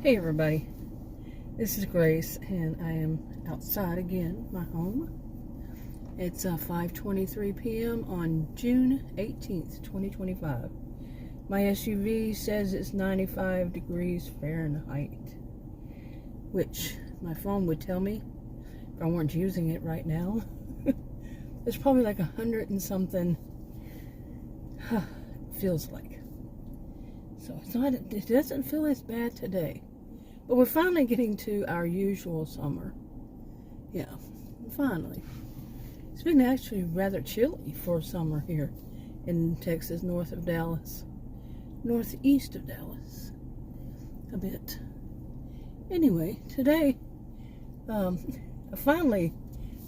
Hey everybody, this is Grace and I am outside again, my home. It's 5:23 p.m. on June 18th, 2025. My SUV says it's 95 degrees Fahrenheit, which my phone would tell me if I weren't using it right now. It's probably like 100 and something, feels like. So it doesn't feel as bad today. But we're finally getting to our usual summer. Yeah, finally. It's been actually rather chilly for summer here in Texas, north of Dallas. Northeast of Dallas. A bit. Anyway, today, I finally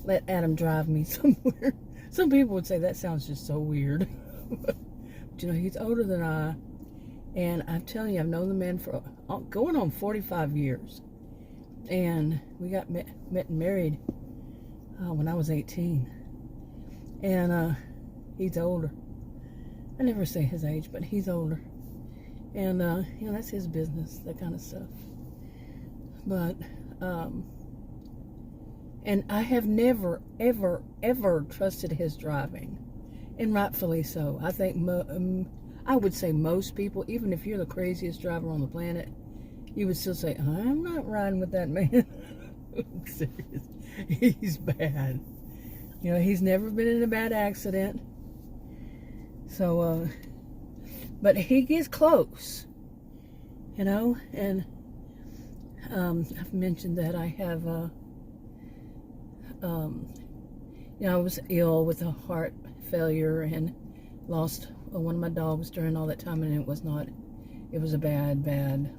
let Adam drive me somewhere. Some people would say that sounds just so weird. But, he's older than I. And I'm telling you, I've known the man for going on 45 years. And we got met and married when I was 18. And he's older. I never say his age, but he's older. And, that's his business, that kind of stuff. But, and I have never, ever, ever trusted his driving. And rightfully so. I think I would say most people, even if you're the craziest driver on the planet, you would still say, I'm not riding with that man. I'm serious. He's bad. He's never been in a bad accident. So, but he gets close, and I've mentioned that I have, I was ill with a heart failure and lost one of my dogs during all that time, and it was a bad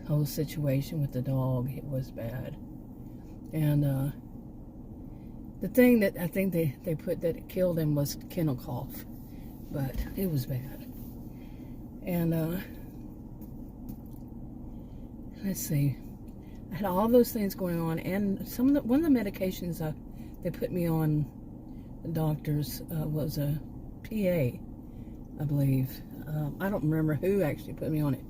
whole situation with the dog. It was bad. And the thing that I think they put that killed him was kennel cough, but it was bad. And let's see, I had all those things going on, and one of the medications they put me on, the doctors, was a PA, I believe. I don't remember who actually put me on it,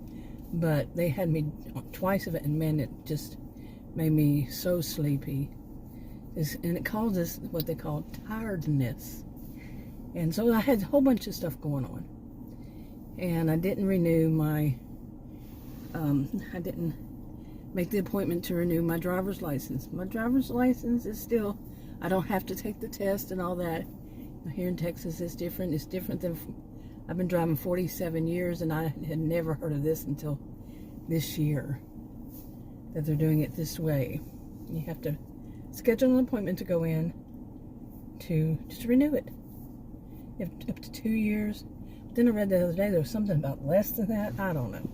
but they had me on twice of it, and man, it just made me so sleepy. And it causes what they call tiredness. And so I had a whole bunch of stuff going on. And I didn't renew I didn't make the appointment to renew my driver's license. My driver's license is still, I don't have to take the test and all that. Here in Texas, it's different. It's different than, I've been driving 47 years, and I had never heard of this until this year, that they're doing it this way. You have to schedule an appointment to go in to just renew it. You have up to 2 years. But then I read the other day there was something about less than that. I don't know.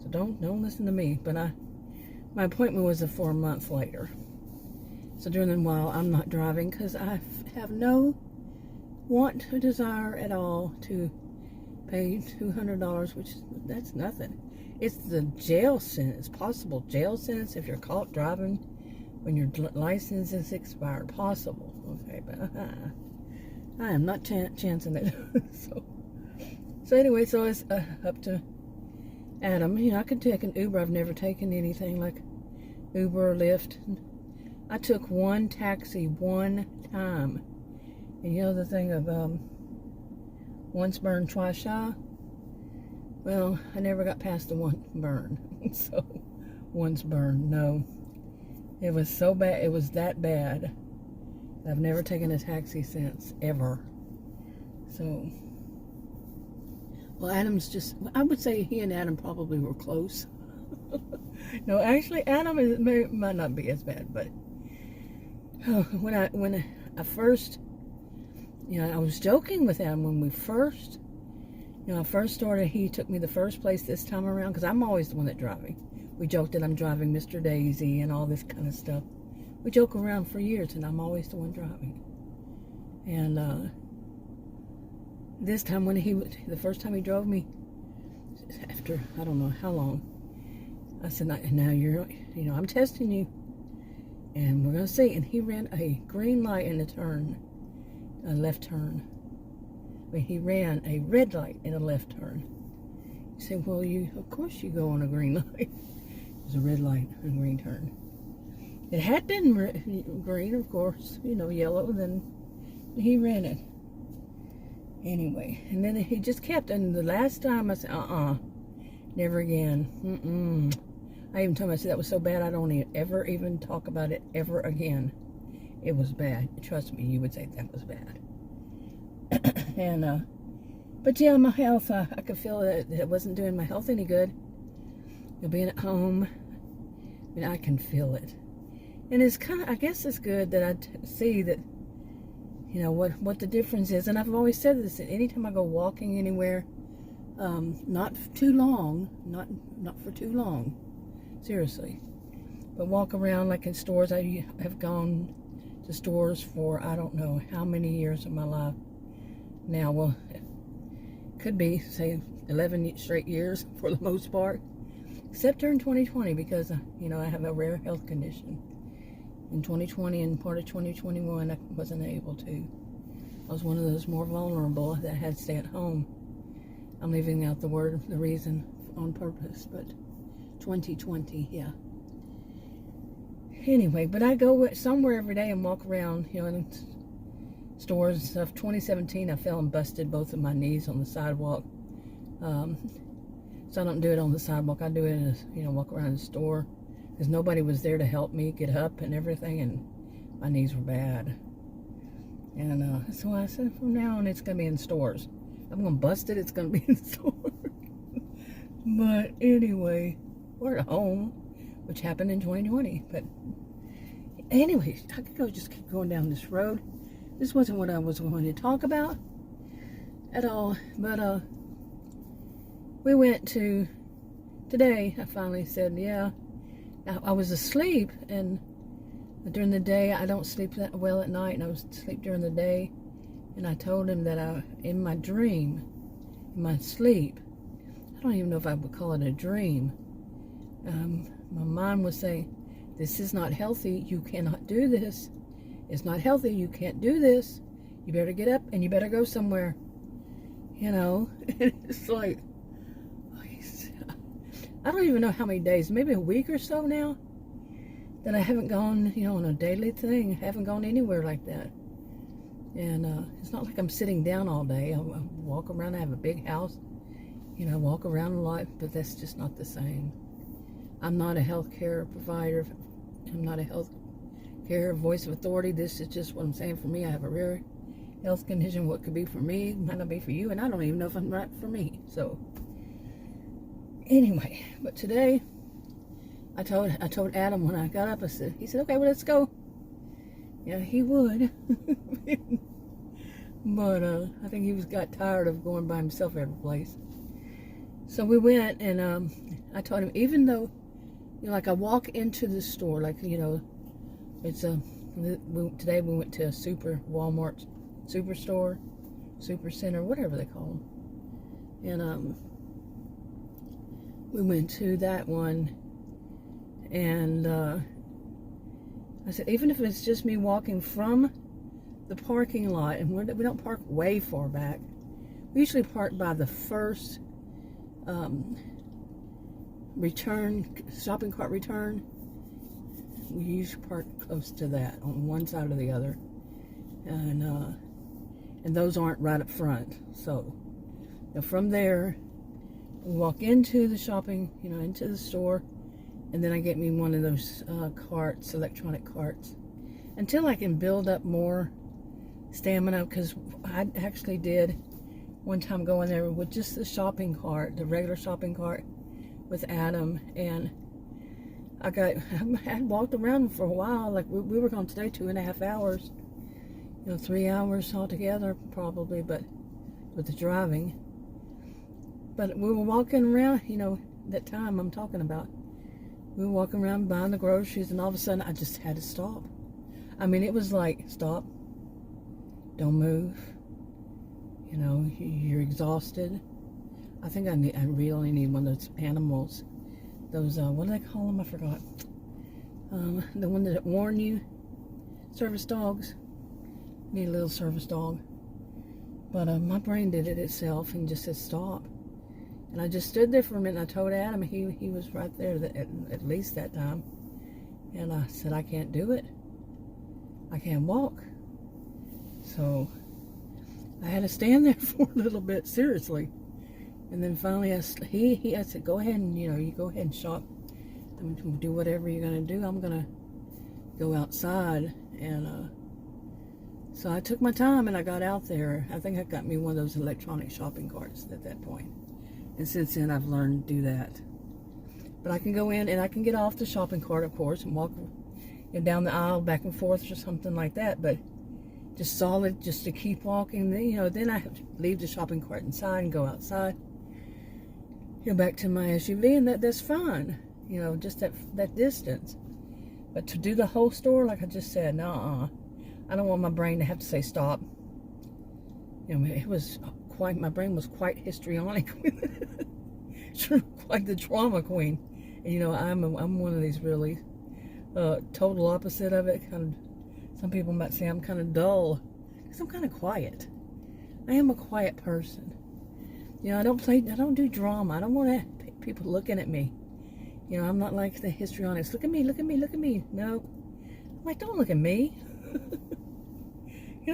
So don't listen to me. But my appointment was for a month later. So during the while, I'm not driving because I have no want or desire at all to pay $200, which that's nothing. It's the jail sentence, possible jail sentence if you're caught driving when your license is expired. Possible, okay, but I am not chancing it. so anyway, so it's up to Adam. I could take an Uber. I've never taken anything like Uber or Lyft. I took one taxi one time. And the thing of once burned, twice shy? Well, I never got past the one burn. So, once burned, no. It was so bad, it was that bad. I've never taken a taxi since, ever. So, well, I would say he and Adam probably were close. No, actually, Adam might not be as bad, but when I first, I was joking with him when we first, I first started. He took me the first place this time around, because I'm always the one that's driving. We joked that I'm driving Mr. Daisy and all this kind of stuff. We joke around for years, and I'm always the one driving. And this time the first time he drove me, after I don't know how long, I said, now I'm testing you, and we're going to see. And he ran a green light in a left turn. He ran a red light in a left turn. You say, well, of course you go on a green light. There's a red light and a green turn. It had been green, of course, yellow, then he ran it. Anyway, and then he just kept, and the last time I said, never again. I even told him, I said, that was so bad, I don't ever even talk about it ever again. It was bad. Trust me, you would say that was bad. And, but yeah, my health, I could feel that it wasn't doing my health any good. Being at home, I can feel it. And it's kind of, I guess it's good that I see that, what the difference is. And I've always said this, that anytime I go walking anywhere, not too long, not for too long, seriously, but walk around like in stores. I have gone to stores for I don't know how many years of my life now. Well, it could be, say, 11 straight years for the most part, except during 2020 because, I have a rare health condition. In 2020 and part of 2021, I wasn't able to. I was one of those more vulnerable that had to stay at home. I'm leaving out the reason on purpose, but 2020, yeah. Anyway, but I go somewhere every day and walk around, in stores and stuff. 2017, I fell and busted both of my knees on the sidewalk. So I don't do it on the sidewalk. I do it as, walk around the store. Because nobody was there to help me get up and everything, and my knees were bad. And so I said, from now on, it's going to be in stores. I'm going to bust it, it's going to be in stores. But anyway, we're at home, which happened in 2020. But anyway, I could just keep going down this road. This wasn't what I was going to talk about at all. But we went to, today, I finally said, yeah. I was asleep, and during the day, I don't sleep that well at night, and I was asleep during the day, and I told him that in my dream, in my sleep, I don't even know if I would call it a dream, my mind was saying, this is not healthy, you cannot do this, it's not healthy, you can't do this, you better get up, and you better go somewhere, it's like, I don't even know how many days, maybe a week or so now, that I haven't gone, on a daily thing. I haven't gone anywhere like that. And it's not like I'm sitting down all day. I walk around, I have a big house, walk around a lot, but that's just not the same. I'm not a healthcare provider. I'm not a healthcare voice of authority. This is just what I'm saying for me. I have a rare health condition. What could be for me might not be for you, and I don't even know if I'm right for me. So anyway, but today, I told Adam when I got up, he said, okay, well, let's go. Yeah, he would. But I think he got tired of going by himself every place. So we went, and I told him, even though, like I walk into the store, like, it's today we went to a Walmart superstore, super center, whatever they call them. And we went to that one, and I said, even if it's just me walking from the parking lot, and we don't park way far back. We usually park by the first shopping cart return. We usually park close to that, on one side or the other, and those aren't right up front. So from there, we walk into the shopping, into the store, and then I get me one of those carts, electronic carts, until I can build up more stamina, because I actually did one time go in there with just the shopping cart, the regular shopping cart with Adam, and I had walked around for a while, like we were gone today 2.5 hours, 3 hours altogether probably, but with the driving. But we were walking around, that time I'm talking about. We were walking around buying the groceries, and all of a sudden I just had to stop. I mean, it was like, stop, don't move, you're exhausted. I think I really need one of those animals. Those, what do they call them? I forgot. The one that warn you, service dogs. Need a little service dog. But my brain did it itself and just said stop. And I just stood there for a minute, and I told Adam, he was right there at least that time. And I said, I can't do it. I can't walk. So I had to stand there for a little bit, seriously. And then finally, I said, go ahead and, you go ahead and shop. Do whatever you're going to do. I'm going to go outside. And so I took my time and I got out there. I think I got me one of those electronic shopping carts at that point. And since then, I've learned to do that. But I can go in and I can get off the shopping cart, of course, and walk down the aisle back and forth or something like that. But just solid, just to keep walking. Then I have to leave the shopping cart inside and go outside. Go back to my SUV, and that's fine. Just that distance. But to do the whole store, like I just said, nah. I don't want my brain to have to say stop. My brain was quite histrionic. Quite the drama queen. And I'm one of these really total opposite of it. Kind of, some people might say I'm kind of dull, because I'm kind of quiet. I am a quiet person. I don't do drama. I don't want people looking at me. I'm not like the histrionics. Look at me, look at me, look at me. No. I'm like, don't look at me.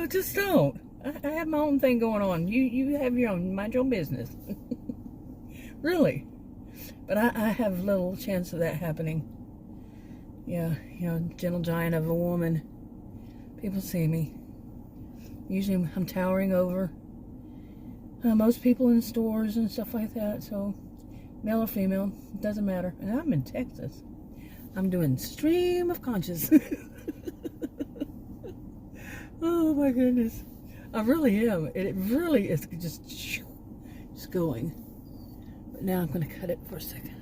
Just don't. I have my own thing going on. You have your own. Mind your own business. Really. But I have little chance of that happening. Yeah, gentle giant of a woman. People see me. Usually I'm towering over most people in stores and stuff like that. So, male or female, it doesn't matter. And I'm in Texas. I'm doing stream of consciousness. Oh my goodness. I really am. It really is just going. But now I'm going to cut it for a second.